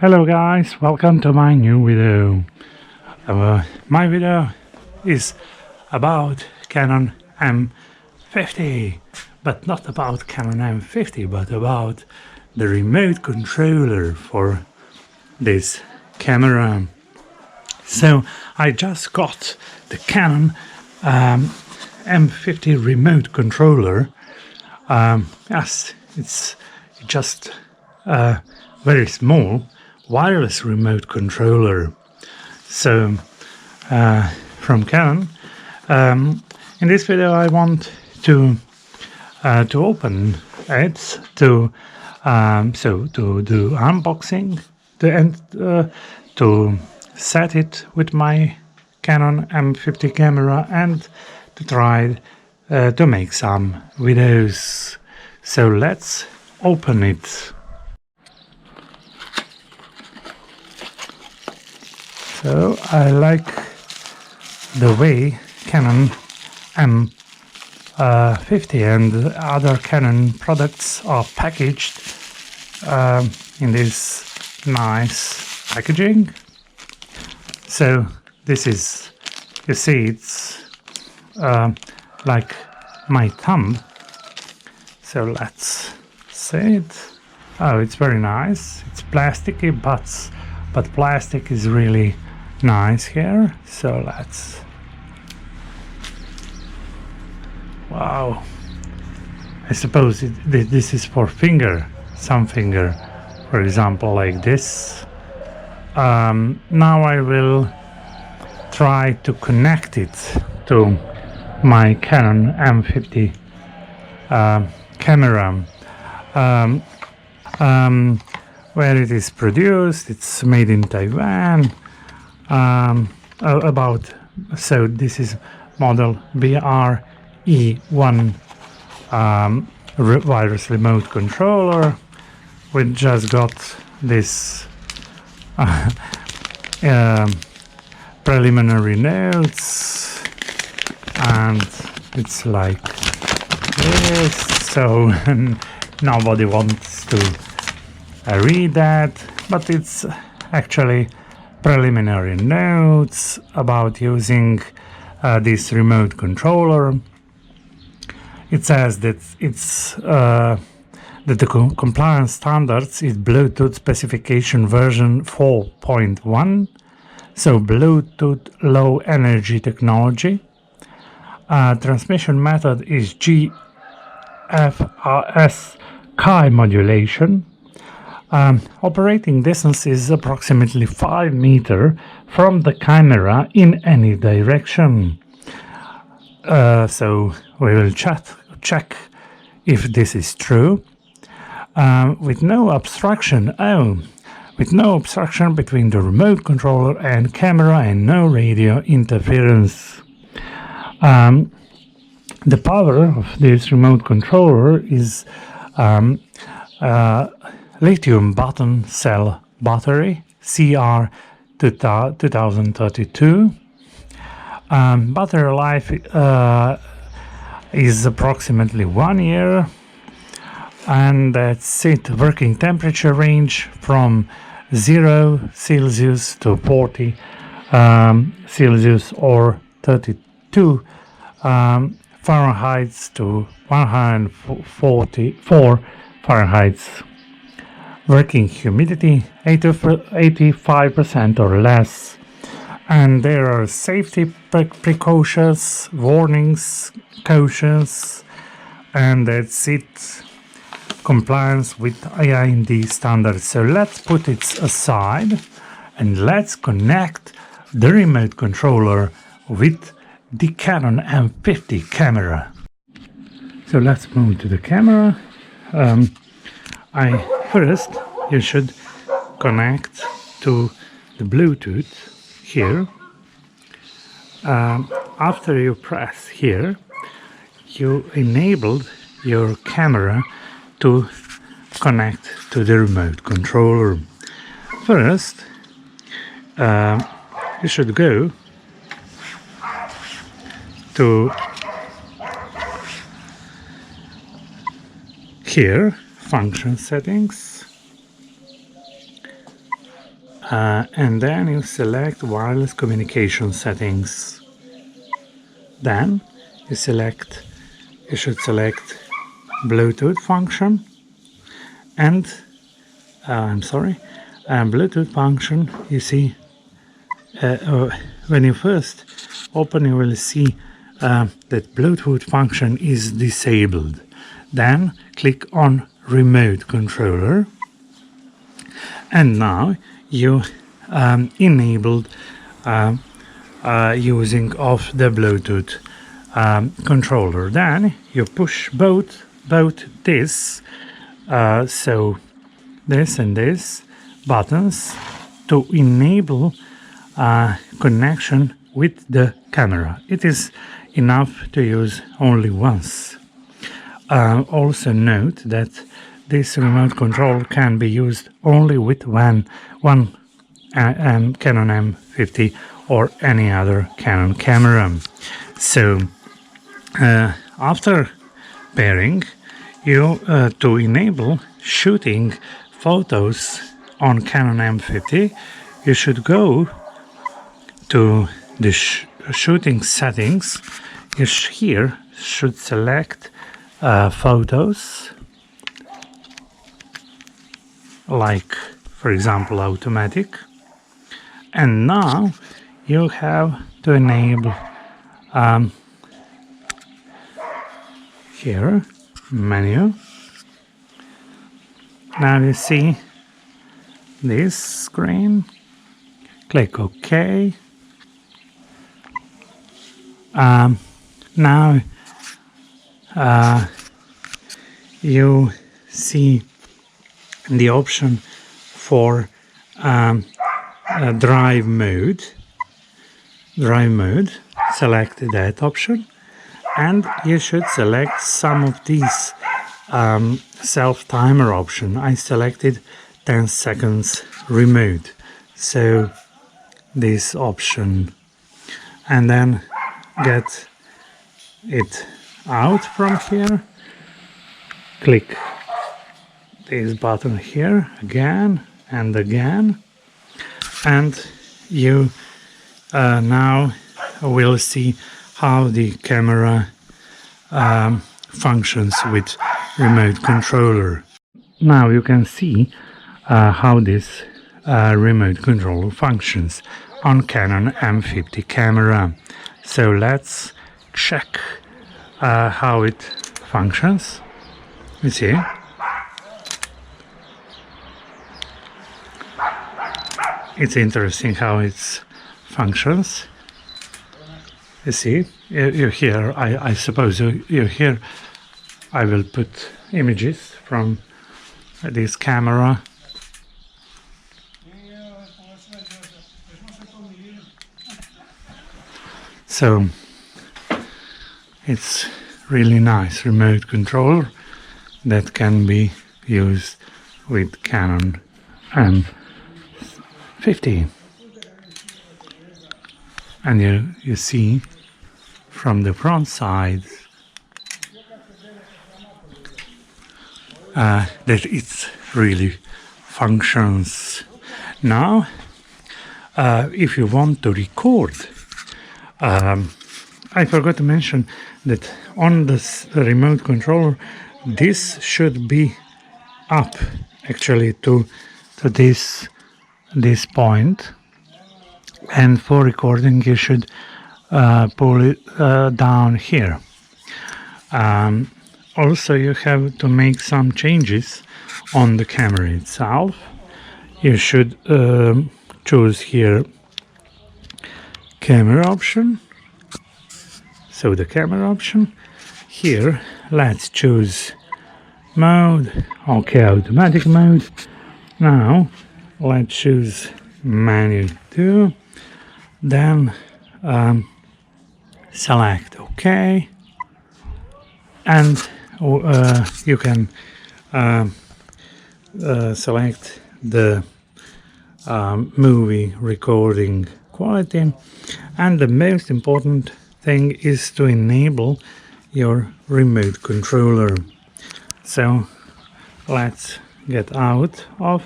Hello guys, welcome to my new video. My video is about Canon M50, but not about Canon M50, but about the remote controller for this camera. So I just got the Canon M50 remote controller. Yes, it's just very small wireless remote controller. So from Canon, in this video I want to open it, to do unboxing, to set it with my Canon M50 camera, and to try to make some videos. So let's open it. So I like the way Canon M50 and other Canon products are packaged in this nice packaging. So this is, you see, it's like my thumb. So let's see it. Oh, it's very nice. It's plasticky, but plastic is really nice here. So let's, wow, I suppose this is for some finger, for example, like this. Now I will try to connect it to my Canon M50 camera. Where it is produced, it's made in Taiwan. So this is model BR-E1 wireless remote controller. We just got this preliminary notes, and it's like this. So nobody wants to read that, but it's actually preliminary notes about using this remote controller. It says that it's that the compliance standards is Bluetooth specification version 4.1, so Bluetooth low energy technology. Transmission method is GFRS Chi modulation. Operating distance is approximately 5 meters from the camera in any direction. So we will check if this is true. With no obstruction, with no obstruction between the remote controller and camera, and no radio interference. The power of this remote controller is lithium button cell battery CR 2032. Battery life is approximately 1 year, and that's it. Working temperature range from 0 Celsius to 40 Celsius, or 32 Fahrenheit to 144 Fahrenheit. Working humidity 85% or less, and there are safety precautions, warnings, cautions, and that's it. Compliance with IND standards. So let's put it aside and let's connect the remote controller with the Canon M50 camera. So let's move to the camera. First, you should connect to the Bluetooth here. After you press here, you enabled your camera to connect to the remote controller. First, you should go to here, function settings, and then you select wireless communication settings. Then you should select Bluetooth function, and Bluetooth function. You see, when you first open, you will see that Bluetooth function is disabled. Then click on remote controller, and now you enabled using of the Bluetooth controller. Then you push both this, so this and this buttons to enable connection with the camera. It is enough to use only once. Also note that this remote control can be used only with one Canon M50 or any other Canon camera. So after pairing, you to enable shooting photos on Canon M50, you should go to the shooting settings. You here should select photos, like for example automatic, and now you have to enable here menu. Now you see this screen, click OK. Now you see the option for drive mode. Select that option, and you should select some of these self-timer option. I selected 10 seconds remote, so this option, and then get it out from here. Click this button here again and again, and you now will see how the camera functions with remote controller. Now you can see how this remote controller functions on Canon M50 camera. So let's check how it functions. You see, it's interesting how it functions. You see, you hear, I suppose you hear, I will put images from this camera. So it's really nice remote control that can be used with Canon M50. And you see from the front side that it really functions. Now if you want to record, I forgot to mention that on this remote controller this should be up actually to this point, and for recording you should pull it down here. Also you have to make some changes on the camera itself. You should choose here camera option. So the camera option here, let's choose mode. Okay, automatic mode. Now let's choose menu 2, then select OK, and you can select the movie recording quality, and the most important thing is to enable your remote controller. So let's get out of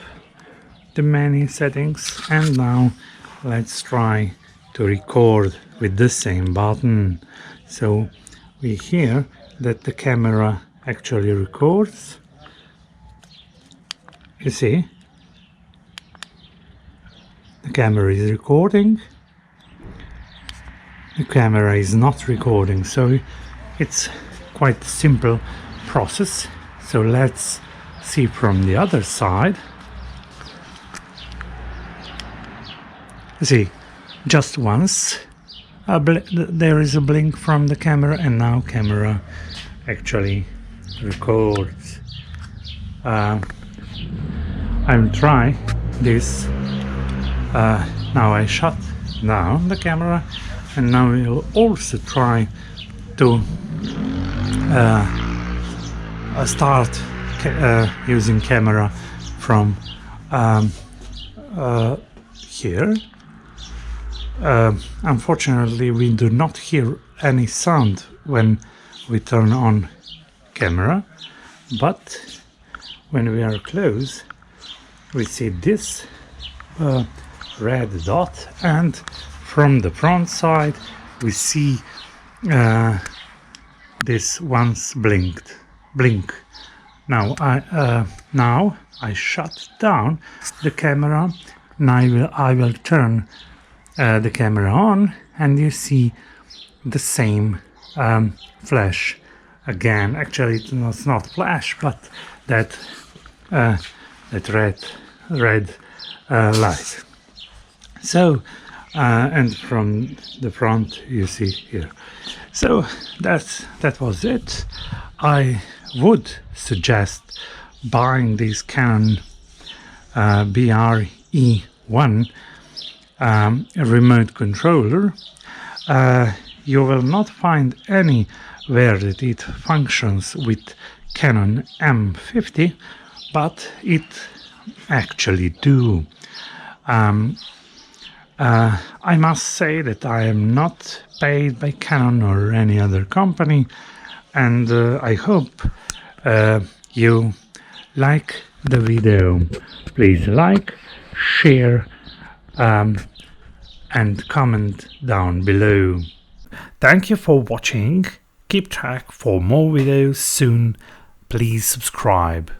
the menu settings, and now let's try to record with the same button. So we hear that the camera actually records. You see, the camera is recording, the camera is not recording, so it's quite a simple process. So let's see from the other side. See, just once there is a blink from the camera, and now camera actually records. I'll try this. Now I shut down the camera, and now we'll also try to start using camera from here. Unfortunately, we do not hear any sound when we turn on camera, but when we are close, we see this red dot, and from the front side we see this once blink. Now I shut down the camera. Now I will turn the camera on, and you see the same flash again. Actually, it's not flash, but that red light. So and from the front you see here. So that was it. I would suggest buying this Canon BR-E1 remote controller. You will not find anywhere that it functions with Canon M50, but it actually do. I must say that I am not paid by Canon or any other company, and I hope you like the video. Please like, share, and comment down below. Thank you for watching. Keep track for more videos soon. Please subscribe.